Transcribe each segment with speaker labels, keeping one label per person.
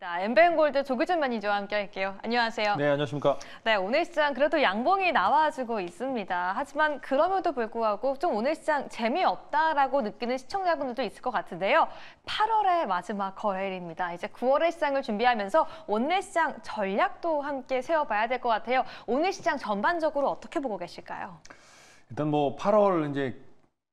Speaker 1: 엠벤골드 조규준 매니저와 함께 할게요. 안녕하세요.
Speaker 2: 네, 안녕하십니까.
Speaker 1: 네, 오늘 시장 그래도 양봉이 나와주고 있습니다. 하지만 그럼에도 불구하고 좀 오늘 시장 재미없다라고 느끼는 시청자분들도 있을 것 같은데요. 8월의 마지막 거래일입니다. 이제 9월의 시장을 준비하면서 오늘 시장 전략도 함께 세워봐야 될 것 같아요. 오늘 시장 전반적으로 어떻게 보고 계실까요?
Speaker 2: 일단 뭐 8월 이제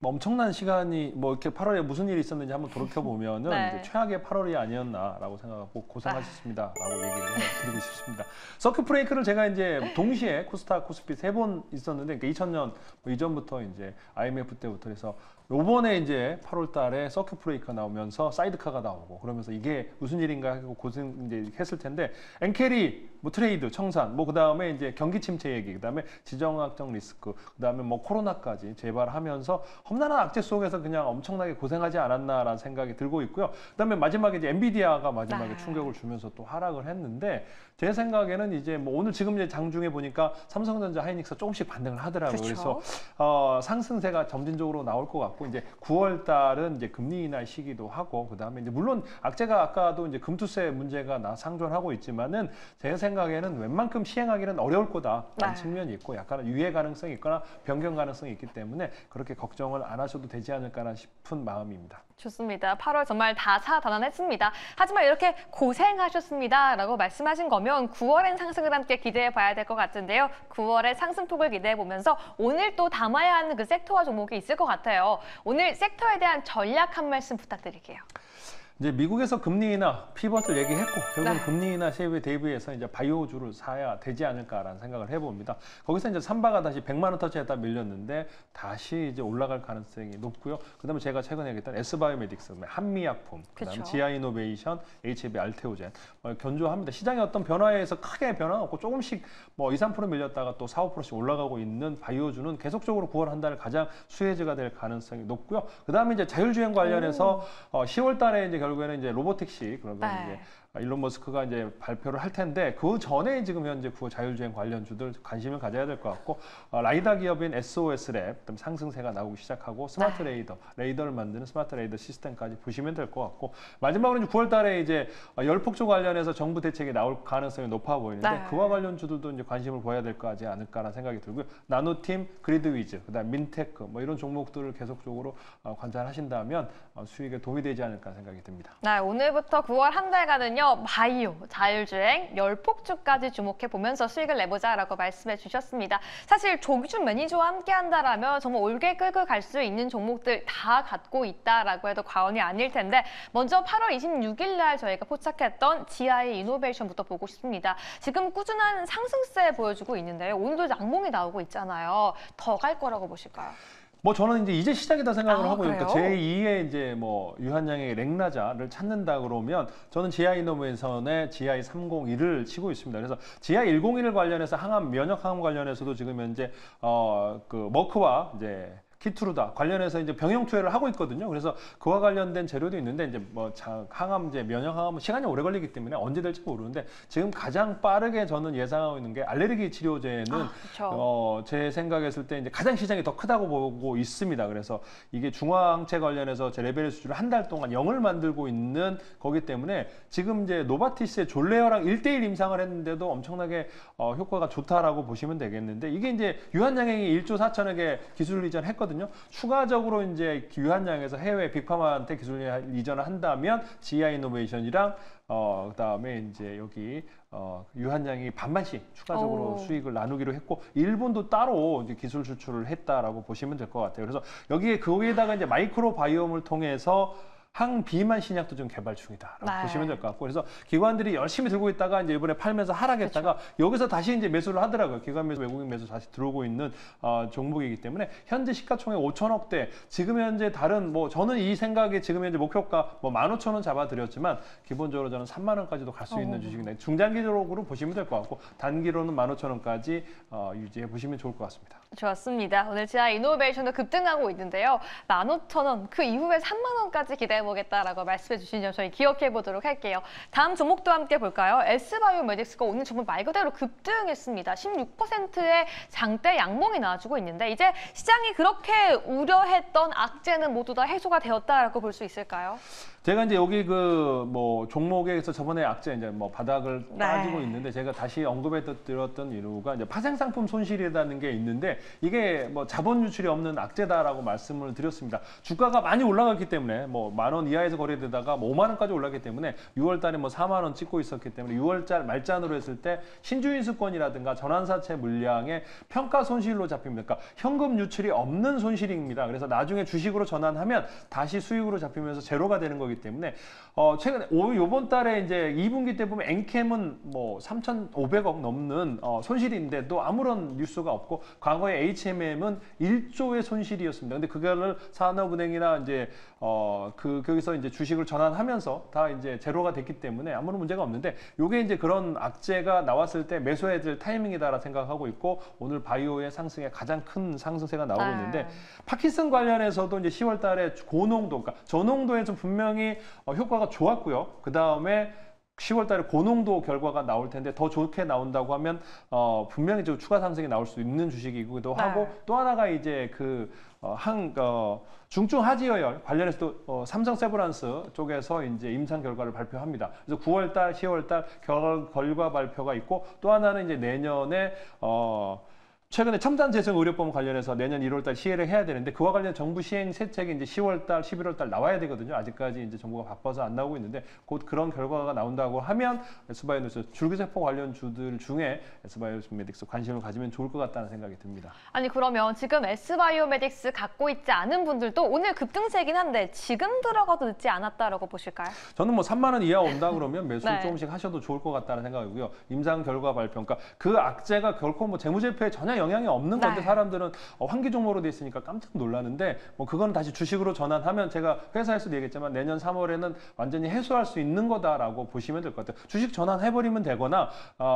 Speaker 2: 엄청난 시간이 뭐 이렇게 8월에 무슨 일이 있었는지 한번 돌이켜 보면은
Speaker 1: 네.
Speaker 2: 이제 최악의 8월이 아니었나라고 생각하고 고생하셨습니다라고 얘기를 드리고 싶습니다. 서큐 브레이크를 제가 이제 동시에 코스닥, 코스피 3번 있었는데, 그러니까 2000년 이전부터 이제 IMF 때부터 해서 요번에 이제 8월 달에 서큐 브레이크가 나오면서 사이드카가 나오고 그러면서 이게 무슨 일인가 하고 고생 이제 했을 텐데, 엔캐리, 뭐 트레이드, 청산, 뭐 그다음에 이제 경기 침체 얘기, 그다음에 지정학적 리스크, 그다음에 뭐 코로나까지 재발하면서 험난한 악재 속에서 그냥 엄청나게 고생하지 않았나라는 생각이 들고 있고요. 그다음에 마지막에 이제 엔비디아가 마지막에 충격을 주면서 또 하락을 했는데, 제 생각에는 이제 뭐 오늘 지금 이제 장중에 보니까 삼성전자, 하이닉스 조금씩 반등을 하더라고요.
Speaker 1: 그렇죠.
Speaker 2: 그래서 상승세가 점진적으로 나올 것 같고, 이제 9월 달은 이제 금리 인하 시기도 하고, 그다음에 이제 물론 악재가 아까도 이제 금투세 문제가 상존하고 있지만은 제 생각에는 웬만큼 시행하기는 어려울 거다라는 측면이 있고, 약간 유예 가능성이 있거나 변경 가능성이 있기 때문에 그렇게 걱정을 안 하셔도 되지 않을까 싶은 마음입니다.
Speaker 1: 좋습니다. 8월 정말 다사다난했습니다. 하지만 이렇게 고생하셨습니다라고 말씀하신 거면 9월엔 상승을 함께 기대해 봐야 될 것 같은데요. 9월의 상승폭을 기대해 보면서 오늘 또 담아야 하는 그 섹터와 종목이 있을 것 같아요. 오늘 섹터에 대한 전략 한 말씀 부탁드릴게요.
Speaker 2: 이제 미국에서 금리 인하 피벗을 얘기했고, 결국은
Speaker 1: 네.
Speaker 2: 금리 인하 시에 대비해서 이제 바이오주를 사야 되지 않을까라는 생각을 해봅니다. 거기서 이제 삼바가 다시 100만 원 터치했다 밀렸는데 다시 이제 올라갈 가능성이 높고요. 그다음에 제가 최근에 얘기했던 S바이오메딕스, 한미약품, 그다음에 지아이노베이션, HB 알테오젠 견조합니다. 시장의 어떤 변화에 의해서 크게 변화 없고 조금씩 뭐 2, 3% 밀렸다가 또 4, 5%씩 올라가고 있는 바이오주는 계속적으로 9월 한 달 가장 수혜주가 될 가능성이 높고요. 그다음에 이제 자율주행 관련해서 10월 달에 이제 결국에는 이제 로보택시, 그러면 이제 일론 머스크가 이제 발표를 할 텐데, 그 전에 지금 현재 그 자율주행 관련주들 관심을 가져야 될 것 같고, 라이다 기업인 SOS랩 상승세가 나오기 시작하고, 스마트 레이더를 만드는 스마트 레이더 시스템까지 보시면 될 것 같고, 마지막으로 이제 9월 달에 이제 열폭조 관련해서 정부 대책이 나올 가능성이 높아 보이는데, 그와 관련주들도 이제 관심을 보여야 될 거지 않을까라는 생각이 들고요. 나노팀, 그리드위즈, 그다음 민테크 뭐 이런 종목들을 계속적으로 관찰하신다면 수익에 도움이 되지 않을까 생각이 듭니다.
Speaker 1: 네, 오늘부터 9월 한 달간은요, 바이오, 자율주행, 열폭주까지 주목해 보면서 수익을 내보자라고 말씀해 주셨습니다. 사실 조규준 매니저와 함께 한다라면 정말 올게 끌고 갈 수 있는 종목들 다 갖고 있다라고 해도 과언이 아닐 텐데, 먼저 8월 26일 날 저희가 포착했던 GI 이노베이션부터 보고 싶습니다. 지금 꾸준한 상승세 보여주고 있는데요. 오늘도 양봉이 나오고 있잖아요. 더 갈 거라고 보실까요?
Speaker 2: 뭐 저는 이제 시작이다 생각을 하고,
Speaker 1: 그래요?
Speaker 2: 그러니까 제2의 이제 뭐 유한양의 랭나자를 찾는다 그러면 저는 GI 이노베이션의 GI 301을 치고 있습니다. 그래서 GI 101을 관련해서 면역 항암 관련해서도 지금 현재 그 머크와 이제 키투르다 관련해서 이제 병용 투여를 하고 있거든요. 그래서 그와 관련된 재료도 있는데, 이제 뭐 항암제, 면역 항암은 시간이 오래 걸리기 때문에 언제 될지 모르는데, 지금 가장 빠르게 저는 예상하고 있는 게 알레르기 치료제는 제 생각했을 때 이제 가장 시장이 더 크다고 보고 있습니다. 그래서 이게 중화항체 관련해서 제 레벨 수준을 한 달 동안 0을 만들고 있는 거기 때문에, 지금 이제 노바티스의 졸레어랑 1대1 임상을 했는데도 엄청나게 효과가 좋다라고 보시면 되겠는데, 이게 이제 유한양행이 1조 4천억에 기술 이전했거든요. 추가적으로 이제 유한양에서 해외 빅파마한테 기술 이전을 한다면 GI 이노베이션이랑 그다음에 이제 여기 유한양이 반반씩 추가적으로 수익을 나누기로 했고, 일본도 따로 이제 기술 수출을 했다라고 보시면 될 것 같아요. 그래서 거기에다가 이제 마이크로 바이옴을 통해서 항비만 신약도 좀 개발 중이다라고 보시면 될 것 같고, 그래서 기관들이 열심히 들고 있다가 이제 이번에 팔면서 하락했다가 여기서 다시 이제 매수를 하더라고요. 기관 매수, 외국인 매수 다시 들어오고 있는 종목이기 때문에 현재 시가총액 5천억대, 지금 현재 다른 뭐 저는 이 생각에 지금 현재 목표가 뭐 15,000원 잡아드렸지만, 기본적으로 저는 3만 원까지도 갈 수 있는 주식인데, 중장기적으로 보시면 될 것 같고, 단기로는 15,000원까지 유지해 보시면 좋을 것 같습니다.
Speaker 1: 좋습니다. 오늘 GI 이노베이션도 급등하고 있는데요. 15,000원, 그 이후에 3만 원까지 기대 기대해보겠다라고 말씀해 주신 점 저희 기억해 보도록 할게요. 다음 종목도 함께 볼까요? S바이오메딕스가 오늘 정말 말 그대로 급등했습니다. 16%의 장대 양봉이 나와주고 있는데 이제 시장이 그렇게 우려했던 악재는 모두 다 해소가 되었다라고 볼 수 있을까요?
Speaker 2: 제가 이제 여기 종목에서 저번에 악재 이제 바닥을 따지고 있는데 제가 다시 언급해 드렸던 이유가 이제 파생상품 손실이라는 게 있는데 이게 자본 유출이 없는 악재다라고 말씀을 드렸습니다. 주가가 많이 올라갔기 때문에 10,000원 이하에서 거래되다가 5만 원까지 올랐기 때문에 6월 달에 4만 원 찍고 있었기 때문에 6월 달 말잔으로 했을 때 신주인수권이라든가 전환사채 물량의 평가 손실로 잡힙니다. 그러니까 현금 유출이 없는 손실입니다. 그래서 나중에 주식으로 전환하면 다시 수익으로 잡히면서 제로가 되는 거기 때문에 최근에 이번 달에 이제 2분기 때 보면 엔캠은 3,500억 넘는 손실인데도 아무런 뉴스가 없고 과거에 HMM은 1조의 손실이었습니다. 근데 그거를 산업은행이나 이제 거기서 이제 주식을 전환하면서 다 이제 제로가 됐기 때문에 아무런 문제가 없는데 요게 이제 그런 악재가 나왔을 때 매수해야 될 타이밍이다라 생각하고 있고 오늘 바이오의 상승에 가장 큰 상승세가 나오고 있는데 파킨슨 관련해서도 이제 10월 달에 고농도, 그러니까 저농도에서 분명히 효과가 좋았고요. 그 다음에 10월 달에 고농도 결과가 나올 텐데 더 좋게 나온다고 하면 분명히 좀 추가 상승이 나올 수 있는 주식이기도 하고 또 하나가 이제 중증 하지어열 관련해서도 삼성세브란스 쪽에서 이제 임상 결과를 발표합니다. 그래서 9월 달, 10월 달 결과 발표가 있고 또 하나는 이제 내년에 최근에 첨단재생의료법 관련해서 내년 1월 달 시행을 해야 되는데 그와 관련 정부 시행 세책이 이제 10월 달, 11월 달 나와야 되거든요. 아직까지 이제 정부가 바빠서 안 나오고 있는데 곧 그런 결과가 나온다고 하면 S바이오닉스 줄기세포 관련 주들 중에 S바이오메딕스 관심을 가지면 좋을 것 같다는 생각이 듭니다.
Speaker 1: 아니 그러면 지금 S바이오메딕스 갖고 있지 않은 분들도 오늘 급등세긴 한데 지금 들어가도 늦지 않았다라고 보실까요?
Speaker 2: 저는 3만 원 이하 온다 그러면 매수
Speaker 1: 네.
Speaker 2: 조금씩 하셔도 좋을 것 같다는 생각이고요. 임상 결과 발표, 그러니까 그 악재가 결코 재무제표에 전혀 영향이 없는 건데 사람들은 환기 종목으로 돼 있으니까 깜짝 놀라는데 그건 다시 주식으로 전환하면 제가 회사에서도 얘기했지만 내년 3월에는 완전히 해소할 수 있는 거다라고 보시면 될 것 같아요. 주식 전환해버리면 되거나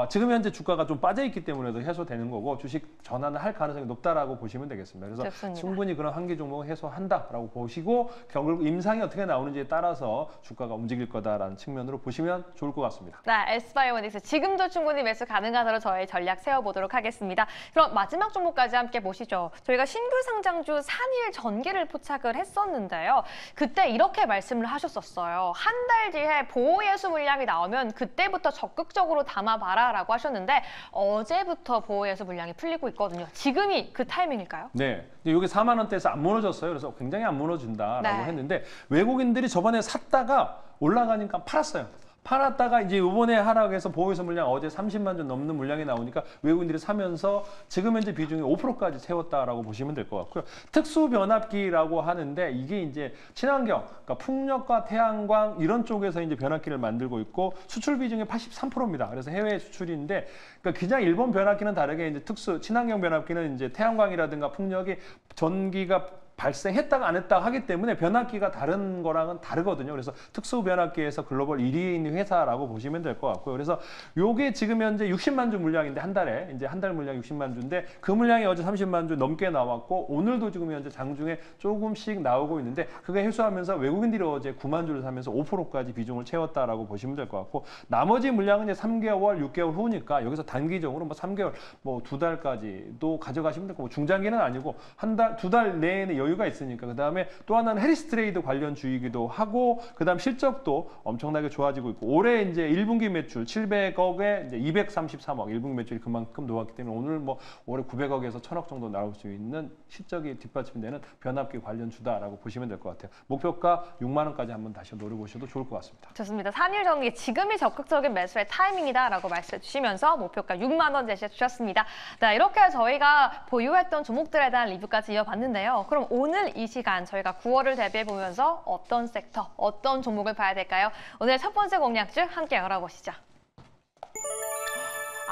Speaker 2: 지금 현재 주가가 좀 빠져 있기 때문에도 해소되는 거고 주식 전환을 할 가능성이 높다라고 보시면 되겠습니다. 그래서
Speaker 1: 좋습니다.
Speaker 2: 충분히 그런 환기 종목을 해소한다라고 보시고 결국 임상이 어떻게 나오는지에 따라서 주가가 움직일 거다라는 측면으로 보시면 좋을 것 같습니다.
Speaker 1: 네, S바이오닉스 지금도 충분히 매수 가능하도록 저희 전략 세워보도록 하겠습니다. 그럼 마지막 종목까지 함께 보시죠. 저희가 신규 상장주 산일전기를 포착을 했었는데요. 그때 이렇게 말씀을 하셨었어요. 한 달 뒤에 보호예수 물량이 나오면 그때부터 적극적으로 담아봐라라고 하셨는데 어제부터 보호예수 물량이 풀리고 있거든요. 지금이 그 타이밍일까요?
Speaker 2: 네, 이게 4만 원대에서 안 무너졌어요. 그래서 굉장히 안 무너진다라고 했는데 외국인들이 저번에 샀다가 올라가니까 팔았어요. 팔았다가 이제 이번에 하락해서 보호예수 물량 어제 30만 주 넘는 물량이 나오니까 외국인들이 사면서 지금 현재 비중이 5%까지 채웠다라고 보시면 될 것 같고요. 특수 변압기라고 하는데 이게 이제 친환경, 그러니까 풍력과 태양광 이런 쪽에서 이제 변압기를 만들고 있고 수출 비중이 83%입니다. 그래서 해외 수출인데 그러니까 그냥 일본 변압기는 다르게 이제 특수 친환경 변압기는 이제 태양광이라든가 풍력이 전기가 발생했다가 안 했다가 하기 때문에 변압기가 다른 거랑은 다르거든요. 그래서 특수 변압기에서 글로벌 1위인 회사라고 보시면 될 것 같고요. 그래서 요게 지금 현재 60만 주 물량인데 한 달에 이제 한 달 물량 60만 주인데 그 물량이 어제 30만 주 넘게 나왔고 오늘도 지금 현재 장중에 조금씩 나오고 있는데 그게 회수하면서 외국인들이 어제 9만 주를 사면서 5%까지 비중을 채웠다라고 보시면 될 것 같고 나머지 물량은 이제 3개월, 6개월 후니까 여기서 단기적으로 3개월, 2달까지도 가져가시면 되고 중장기는 아니고 한 달, 2달 내에는 여유가 있으니까 그다음에 또 하나는 해리스 트레이드 관련 주이기도 하고 그다음 실적도 엄청나게 좋아지고 있고 올해 이제 1분기 매출 700억에 이제 233억 1분기 매출이 그만큼 놓았기 때문에 오늘 올해 900억에서 1000억 정도 나올 수 있는 실적이 뒷받침되는 변압기 관련 주다라고 보시면 될 것 같아요. 목표가 6만 원까지 한번 다시 노려보셔도 좋을 것 같습니다.
Speaker 1: 좋습니다. 산일전기 지금이 적극적인 매수의 타이밍이다라고 말씀해 주시면서 목표가 6만 원 제시해 주셨습니다. 네, 이렇게 저희가 보유했던 종목들에 대한 리뷰까지 이어봤는데요. 그럼 오늘 이 시간 저희가 9월을 대비해 보면서 어떤 섹터, 어떤 종목을 봐야 될까요? 오늘 첫 번째 공략주 함께 열어보시죠.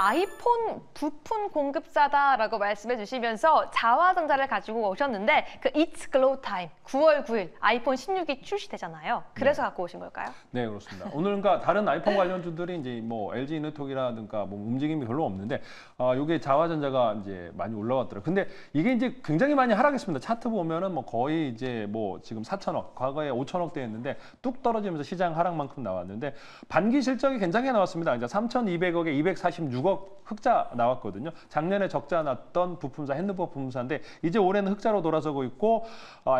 Speaker 1: 아이폰 부품 공급사다라고 말씀해 주시면서 자화전자를 가지고 오셨는데 그 It's Glow Time 9월 9일 아이폰 16이 출시되잖아요. 그래서 갖고 오신 걸까요?
Speaker 2: 네, 그렇습니다. 오늘 그러니까 다른 아이폰 관련주들이 이제 뭐 LG 이노톡이라든가 뭐 움직임이 별로 없는데 이게 자화전자가 이제 많이 올라왔더라고요. 근데 이게 이제 굉장히 많이 하락했습니다. 차트 보면은 뭐 거의 이제 뭐 지금 4천억, 과거에 5천억대였는데 뚝 떨어지면서 시장 하락만큼 나왔는데 반기 실적이 괜찮게 나왔습니다. 이제 3,200억에 246억 흑자 나왔거든요. 작년에 적자 났던 부품사, 핸드폰 부품사인데 이제 올해는 흑자로 돌아서고 있고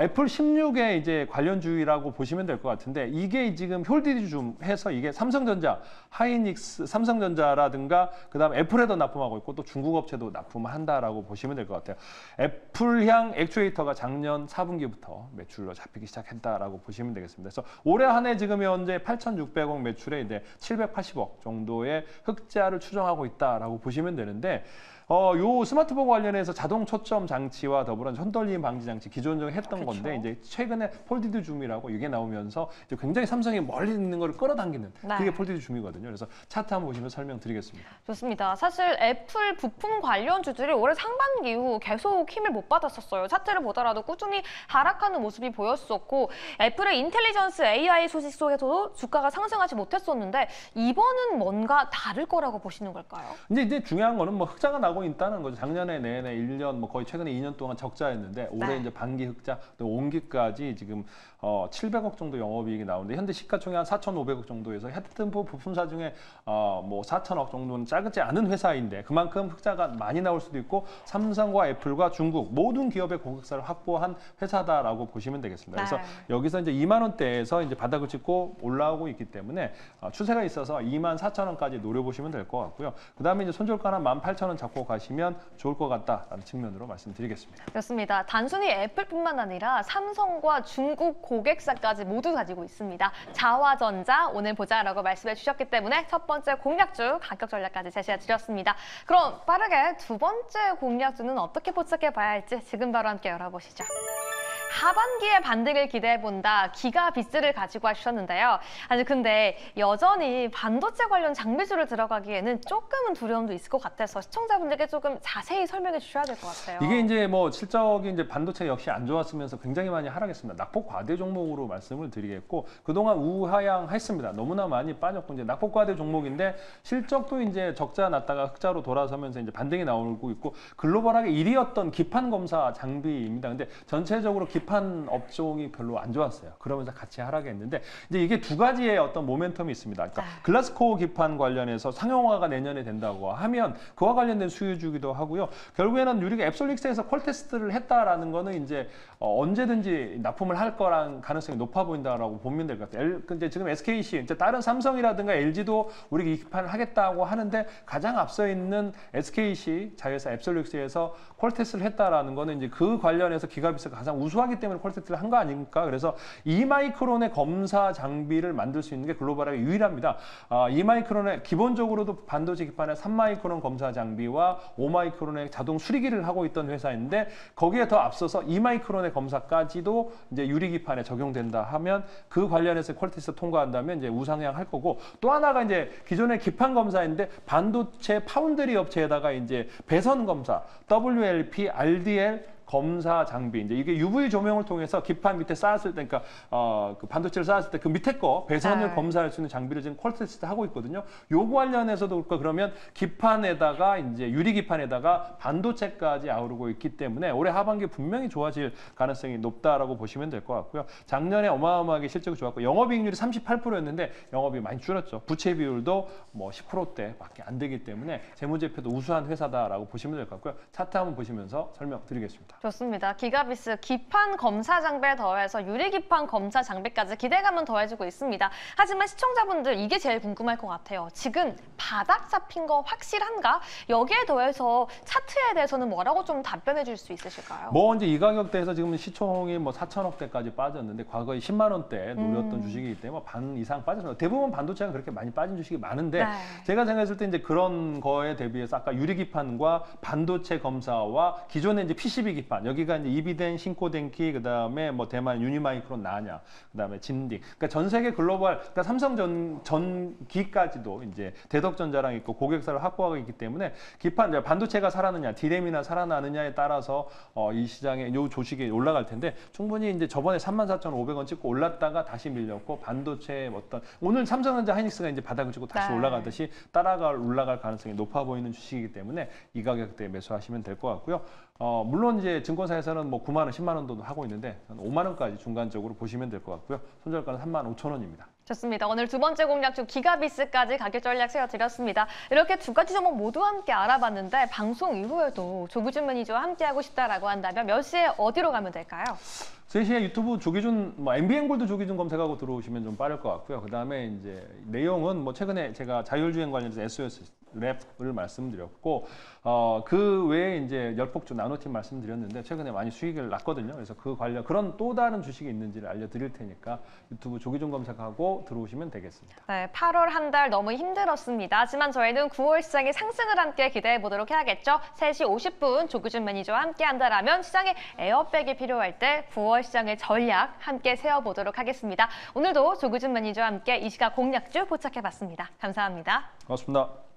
Speaker 2: 애플 16의 이제 관련주의라고 보시면 될 것 같은데 이게 지금 홀디지 좀 해서 이게 삼성전자, 하이닉스, 삼성전자라든가 그다음 애플에도 납품하고 있고 또 중국 업체도 납품한다라고 보시면 될 것 같아요. 애플향 액추에이터가 작년 4분기부터 매출로 잡히기 시작했다라고 보시면 되겠습니다. 그래서 올해 한 해 지금 현재 8,600억 매출에 이제 780억 정도의 흑자를 추정하고 있다라고 보시면 되는데 요 스마트폰 관련해서 자동 초점 장치와 더불어 흔들림 방지 장치 기존적으로 했던
Speaker 1: 그렇죠.
Speaker 2: 건데 이제 최근에 폴디드 줌이라고 이게 나오면서 이제 굉장히 삼성이 멀리 있는 걸 끌어당기는
Speaker 1: 네.
Speaker 2: 그게 폴디드 줌이거든요. 그래서 차트 한번 보시면 설명드리겠습니다.
Speaker 1: 좋습니다. 사실 애플 부품 관련주들이 올해 상반기 이후 계속 힘을 못 받았었어요. 차트를 보더라도 꾸준히 하락하는 모습이 보였었고 애플의 인텔리전스 AI 소식 속에서도 주가가 상승하지 못했었는데 이번은 뭔가 다를 거라고 보시는 걸까요?
Speaker 2: 이제 중요한 거는 뭐 흑자가 나고 있다는 거죠. 작년에 내내 1년 뭐 거의 최근에 2년 동안 적자였는데 올해
Speaker 1: 네.
Speaker 2: 이제 반기 흑자 또 온기까지 지금 700억 정도 영업이익이 나오는데 현재 시가총액 한 4,500억 정도에서 헤드폰 부품사 중에 뭐 4천억 정도는 작지 않은 회사인데 그만큼 흑자가 많이 나올 수도 있고 삼성과 애플과 중국 모든 기업의 고객사를 확보한 회사다라고 보시면 되겠습니다. 그래서
Speaker 1: 네.
Speaker 2: 여기서 이제 2만 원대에서 이제 바닥을 찍고 올라오고 있기 때문에 추세가 있어서 2만 4천 원까지 노려보시면 될 것 같고요. 그다음에 이제 손절가는 18,000원 잡고 가시면 좋을 것 같다라는 측면으로 말씀드리겠습니다.
Speaker 1: 그렇습니다. 단순히 애플뿐만 아니라 삼성과 중국 고객사까지 모두 가지고 있습니다. 자화전자 오늘 보자라고 말씀해 주셨기 때문에 첫 번째 공략주 가격 전략까지 제시해 드렸습니다. 그럼 빠르게 두 번째 공략주는 어떻게 포착해 봐야 할지 지금 바로 함께 열어보시죠. 하반기에 반등을 기대해본다. 기가비스를 가지고 와주셨는데요. 아니 근데 여전히 반도체 관련 장비주를 들어가기에는 조금은 두려움도 있을 것 같아서 시청자분들께 조금 자세히 설명해 주셔야 될 것 같아요.
Speaker 2: 이게 이제 뭐 실적이 이제 반도체 역시 안 좋았으면서 굉장히 많이 하락했습니다. 낙폭 과대 종목으로 말씀을 드리겠고 그동안 우하향했습니다. 너무나 많이 빠졌고 이제 낙폭 과대 종목인데 실적도 이제 적자 났다가 흑자로 돌아서면서 이제 반등이 나오고 있고 글로벌하게 1위였던 기판 검사 장비입니다. 근데 전체적으로 기판 업종이 별로 안 좋았어요. 그러면서 같이 하락했는데 이제 이게 두 가지의 어떤 모멘텀이 있습니다. 그러니까 글라스코어 기판 관련해서 상용화가 내년에 된다고 하면 그와 관련된 수요주기도 하고요. 결국에는 유리가 앱솔릭스에서 콜 테스트를 했다라는 거는 이제 언제든지 납품을 할 거란 가능성이 높아 보인다라고 보면 될 것 같아요. 근데 지금 SKC, 이제 다른 삼성이라든가 LG도 우리 이 기판을 하겠다고 하는데 가장 앞서 있는 SKC 자회사 앱솔릭스에서 콜 테스트를 했다라는 거는 이제 그 관련해서 기가비스가 가장 우수하기 때문에 콜 테스트를 한 거 아닙니까? 그래서 2마이크론의 검사 장비를 만들 수 있는 게 글로벌하게 유일합니다. 2마이크론의 기본적으로도 반도체 기판에 3마이크론 검사 장비와 5마이크론의 자동 수리기를 하고 있던 회사인데 거기에 더 앞서서 2마이크론의 검사까지도 이제 유리 기판에 적용된다 하면 그 관련해서 콜 테스트 통과한다면 이제 우상향 할 거고 또 하나가 이제 기존의 기판 검사인데 반도체 파운드리 업체에다가 이제 배선 검사 WLP, RDL 검사 장비 이제 이게 UV 조명을 통해서 기판 밑에 쌓았을 때, 그러니까 그 반도체를 쌓았을 때 그 밑에 거 배선을 검사할 수 있는 장비를 지금 콜 테스트 하고 있거든요. 요거 관련해서도 그렇고 그러면 기판에다가 이제 유리 기판에다가 반도체까지 아우르고 있기 때문에 올해 하반기 분명히 좋아질 가능성이 높다라고 보시면 될 것 같고요. 작년에 어마어마하게 실적이 좋았고 영업이익률이 38%였는데 영업이 많이 줄었죠. 부채 비율도 뭐 10%대밖에 안 되기 때문에 재무제표도 우수한 회사다라고 보시면 될 것 같고요. 차트 한번 보시면서 설명드리겠습니다.
Speaker 1: 좋습니다. 기가비스 기판 검사 장비에 더해서 유리기판 검사 장비까지 기대감은 더해지고 있습니다. 하지만 시청자분들 이게 제일 궁금할 것 같아요. 지금 바닥 잡힌 거 확실한가? 여기에 더해서 차트에 대해서는 뭐라고 좀 답변해 줄 수 있으실까요?
Speaker 2: 뭐 이제 이 가격대에서 지금 시총이 뭐 4천억대까지 빠졌는데 과거에 10만 원대 노렸던 주식이기 때문에 반 이상 빠졌습니다. 대부분 반도체가 그렇게 많이 빠진 주식이 많은데 제가 생각했을 때 이제 그런 거에 대비해서 아까 유리기판과 반도체 검사와 기존의 이제 PCB 기판 기판 여기가 이제 이비덴, 신코덴키, 그다음에 뭐 대만 유니마이크론 나냐, 그다음에 진딕. 그러니까 전 세계 글로벌, 그러니까 삼성 전기까지도 이제 대덕전자랑 있고 고객사를 확보하고 있기 때문에 기판 반도체가 살아느냐, 디램이나 살아나느냐에 따라서 이 시장에 요 조식이 올라갈 텐데 충분히 이제 저번에 34,500원 찍고 올랐다가 다시 밀렸고 반도체 어떤 오늘 삼성전자 하이닉스가 이제 바닥을 찍고 다시
Speaker 1: 네.
Speaker 2: 올라가듯이 올라갈 가능성이 높아 보이는 주식이기 때문에 이 가격대에 매수하시면 될 것 같고요. 물론 이제 증권사에서는 뭐 9만 원, 10만 원도 하고 있는데 5만 원까지 중간적으로 보시면 될 것 같고요. 손절가는 35,000원입니다.
Speaker 1: 좋습니다. 오늘 두 번째 공략주 기가비스까지 가격 전략 세워드렸습니다. 이렇게 두 가지 종목 모두 함께 알아봤는데 방송 이후에도 조규준 매니저와 함께하고 싶다라고 한다면 몇 시에 어디로 가면 될까요?
Speaker 2: 3시에 유튜브 조기준, 뭐 MBN골드 조기준 검색하고 들어오시면 좀 빠를 것 같고요. 그다음에 이제 내용은 뭐 최근에 제가 자율주행 관련해서 SOS 랩을 말씀드렸고 그 외에 이제 열폭주 나노팀 말씀드렸는데 최근에 많이 수익을 났거든요. 그래서 그 관련 그런 또 다른 주식이 있는지를 알려드릴 테니까 유튜브 조기준 검색하고 들어오시면 되겠습니다.
Speaker 1: 네, 8월 한 달 너무 힘들었습니다. 하지만 저희는 9월 시장의 상승을 함께 기대해 보도록 해야겠죠. 3시 50분 조규준 매니저와 함께 한다라면 시장에 에어백이 필요할 때 9월 시장의 전략 함께 세워보도록 하겠습니다. 오늘도 조규준 매니저와 함께 이 시각 공략주 포착해봤습니다. 감사합니다.
Speaker 2: 고맙습니다.